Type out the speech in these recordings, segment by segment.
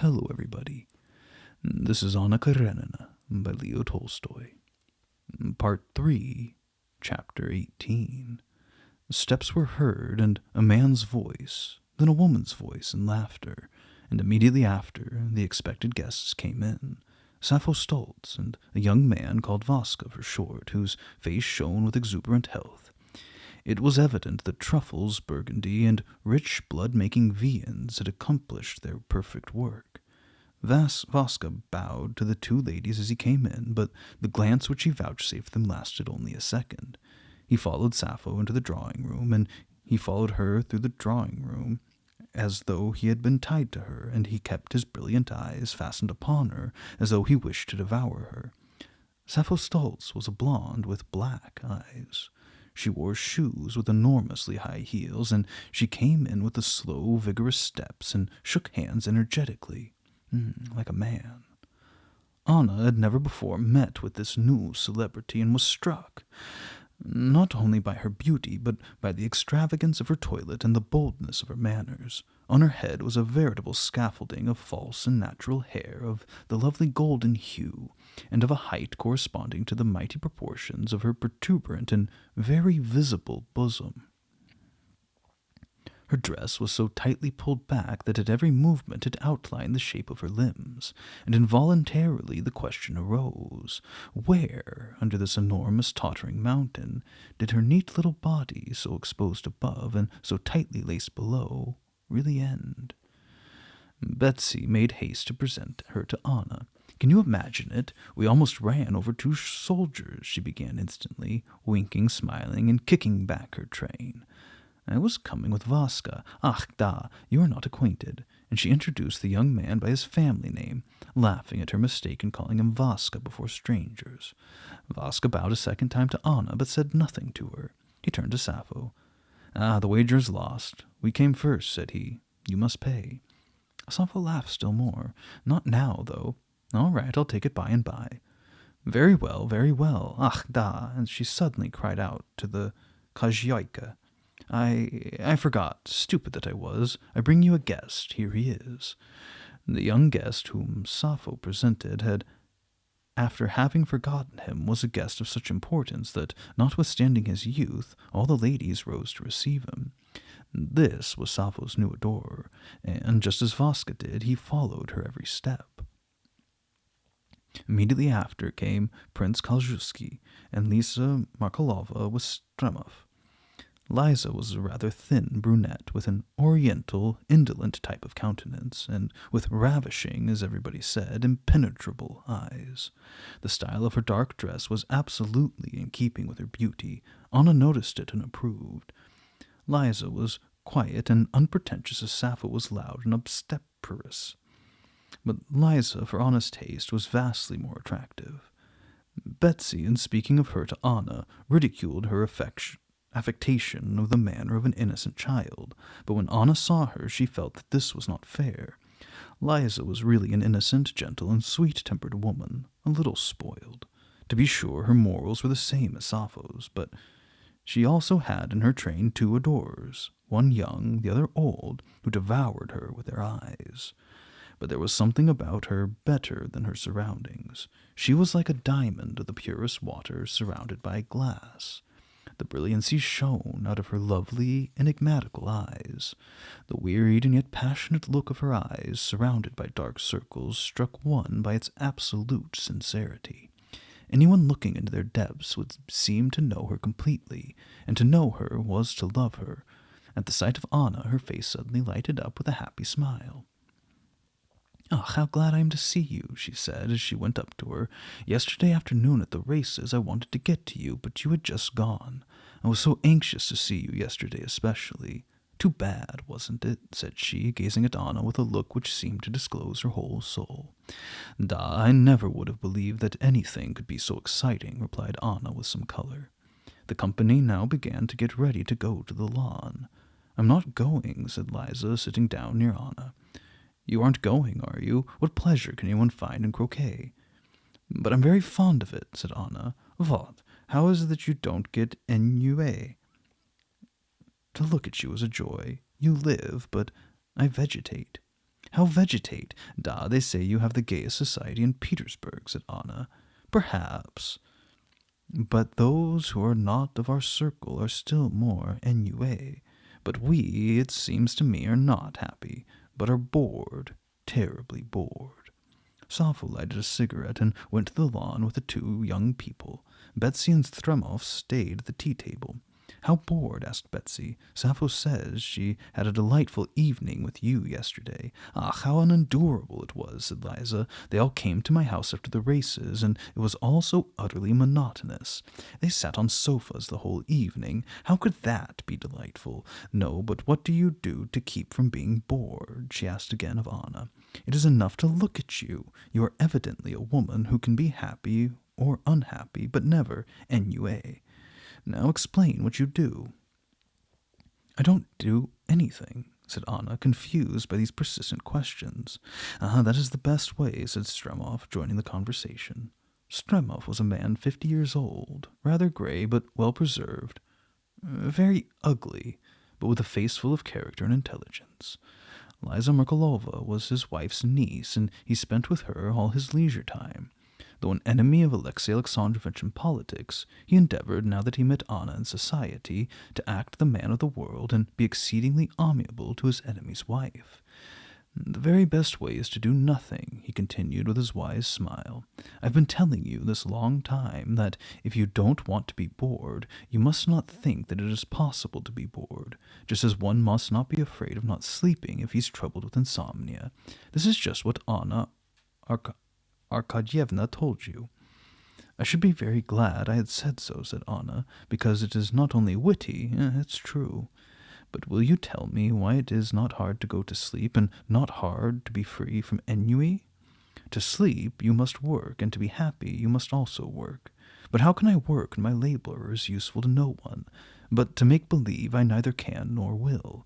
Hello, everybody. This is Anna Karenina by Leo Tolstoy. Part 3, Chapter 18. Steps were heard, and a man's voice, then a woman's voice and laughter, and immediately after, the expected guests came in. Sappho Stoltz and a young man called Vaska for short, whose face shone with exuberant health. It was evident that truffles, burgundy, and rich blood-making viands had accomplished their perfect work. Vaska bowed to the two ladies as he came in, but the glance which he vouchsafed them lasted only a second. He followed Sappho into the drawing-room, and he followed her through the drawing-room, as though he had been tied to her, and he kept his brilliant eyes fastened upon her, as though he wished to devour her. Sappho Stoltz was a blonde with black eyes. She wore shoes with enormously high heels, and she came in with the slow, vigorous steps and shook hands energetically, like a man. Anna had never before met with this new celebrity and was struck, not only by her beauty, but by the extravagance of her toilet and the boldness of her manners. On her head was a veritable scaffolding of false and natural hair of the lovely golden hue, and of a height corresponding to the mighty proportions of her protuberant and very visible bosom. Her dress was so tightly pulled back that at every movement it outlined the shape of her limbs, and involuntarily the question arose, where, under this enormous tottering mountain, did her neat little body, so exposed above and so tightly laced below, really end? Betsy made haste to present her to Anna. "Can you imagine it? We almost ran over two soldiers," she began instantly, winking, smiling, and kicking back her train. "I was coming with Vaska. Ach, da, you are not acquainted." And she introduced the young man by his family name, laughing at her mistake in calling him Vaska before strangers. Vaska bowed a second time to Anna, but said nothing to her. He turned to Sappho. "The wager is lost. We came first," said he. "You must pay." Sappho laughed still more. "Not now, though." "All right, I'll take it by and by." Very well, very well. Ach, da," and she suddenly cried out to the khozyaïka. I forgot, stupid that I was. I bring you a guest. Here he is." The young guest whom Sappho presented had, after having forgotten him, was a guest of such importance that, notwithstanding his youth, all the ladies rose to receive him. This was Sappho's new adorer, and just as Vaska did, he followed her every step. Immediately after came Prince Kalzhuski, and Lisa Markalova with Stremov. Liza was a rather thin brunette with an oriental, indolent type of countenance, and with ravishing, as everybody said, impenetrable eyes. The style of her dark dress was absolutely in keeping with her beauty. Anna noticed it and approved. Liza was quiet and unpretentious as Sappho was loud and obstreperous. But Liza, for Anna's taste, was vastly more attractive. Betsy, in speaking of her to Anna, ridiculed her affectation of the manner of an innocent child, but when Anna saw her she felt that this was not fair. Liza was really an innocent, gentle, and sweet-tempered woman, a little spoiled. To be sure, her morals were the same as Sappho's, but she also had in her train two adorers, one young, the other old, who devoured her with their eyes. But there was something about her better than her surroundings. She was like a diamond of the purest water surrounded by glass. The brilliancy shone out of her lovely, enigmatical eyes. The wearied and yet passionate look of her eyes, surrounded by dark circles, struck one by its absolute sincerity. Anyone looking into their depths would seem to know her completely, and to know her was to love her. At the sight of Anna, her face suddenly lighted up with a happy smile. "Ah, how glad I am to see you," she said as she went up to her. "Yesterday afternoon at the races I wanted to get to you, but you had just gone. I was so anxious to see you yesterday especially. Too bad, wasn't it?" said she, gazing at Anna with a look which seemed to disclose her whole soul. "Da, I never would have believed that anything could be so exciting," replied Anna with some color. The company now began to get ready to go to the lawn. "I'm not going," said Liza, sitting down near Anna. "You aren't going, are you? What pleasure can anyone find in croquet?" "But I'm very fond of it," said Anna. "What? How is it that you don't get ennuyé?" "To look at you is a joy. You live, but I vegetate." How vegetate? Da, they say you have the gayest society in Petersburg, said Anna. Perhaps. But those who are not of our circle are still more ennuyé. But we, it seems to me, are not happy, but are bored, terribly bored. Sappho lighted a cigarette and went to the lawn with the two young people. Betsy and Stremov stayed at the tea-table. How bored? Asked Betsy. Sappho says she had a delightful evening with you yesterday. Ah, how unendurable it was, said Liza. They all came to my house after the races, and it was all so utterly monotonous. They sat on sofas the whole evening. How could that be delightful? No, but what do you do to keep from being bored? She asked again of Anna. It is enough to look at you. You are evidently a woman who can be happy or unhappy, but never ennuyé. Now explain what you do. I don't do anything, said Anna, confused by these persistent questions. Ah, that is the best way, said Stremov, joining the conversation. Stremov was a man 50 years old, rather gray but well preserved, very ugly, but with a face full of character and intelligence. Liza Merkulova was his wife's niece, and he spent with her all his leisure time. Though an enemy of Alexey Alexandrovitch in politics, he endeavored, now that he met Anna in society, to act the man of the world and be exceedingly amiable to his enemy's wife. The very best way is to do nothing, he continued with his wise smile. I've been telling you this long time that if you don't want to be bored, you must not think that it is possible to be bored, just as one must not be afraid of not sleeping if he's troubled with insomnia. This is just what Anna Arkadyevna told you. I should be very glad I had said so, said Anna, because it is not only witty, it's true. But will you tell me why it is not hard to go to sleep, and not hard to be free from ennui? To sleep you must work, and to be happy you must also work. But how can I work when my labor is useful to no one? But to make believe I neither can nor will.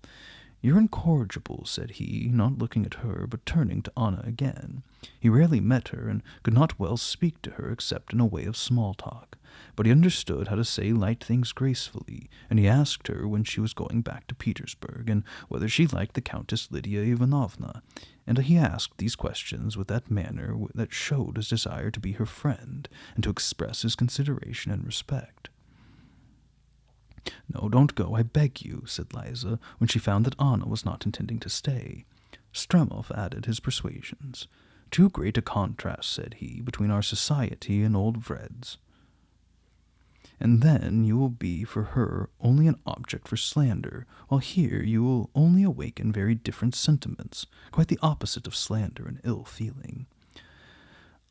You're incorrigible, said he, not looking at her, but turning to Anna again. He rarely met her, and could not well speak to her except in a way of small talk. But he understood how to say light things gracefully, and he asked her when she was going back to Petersburg, and whether she liked the Countess Lydia Ivanovna. And he asked these questions with that manner that showed his desire to be her friend, and to express his consideration and respect. No, don't go, I beg you, said Liza, when she found that Anna was not intending to stay. Stremov added his persuasions. Too great a contrast, said he, between our society and old Vred's. And then you will be for her only an object for slander, while here you will only awaken very different sentiments, quite the opposite of slander and ill feeling.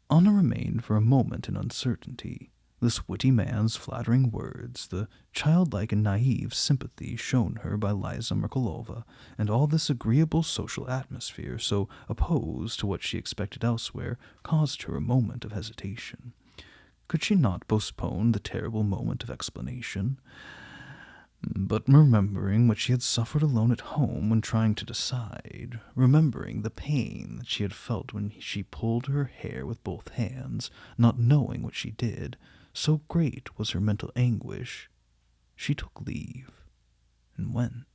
Anna remained for a moment in uncertainty. This witty man's flattering words, the childlike and naive sympathy shown her by Liza Merkulova, and all this agreeable social atmosphere, so opposed to what she expected elsewhere, caused her a moment of hesitation. Could she not postpone the terrible moment of explanation? But remembering what she had suffered alone at home when trying to decide, remembering the pain that she had felt when she pulled her hair with both hands, not knowing what she did, so great was her mental anguish, she took leave and went.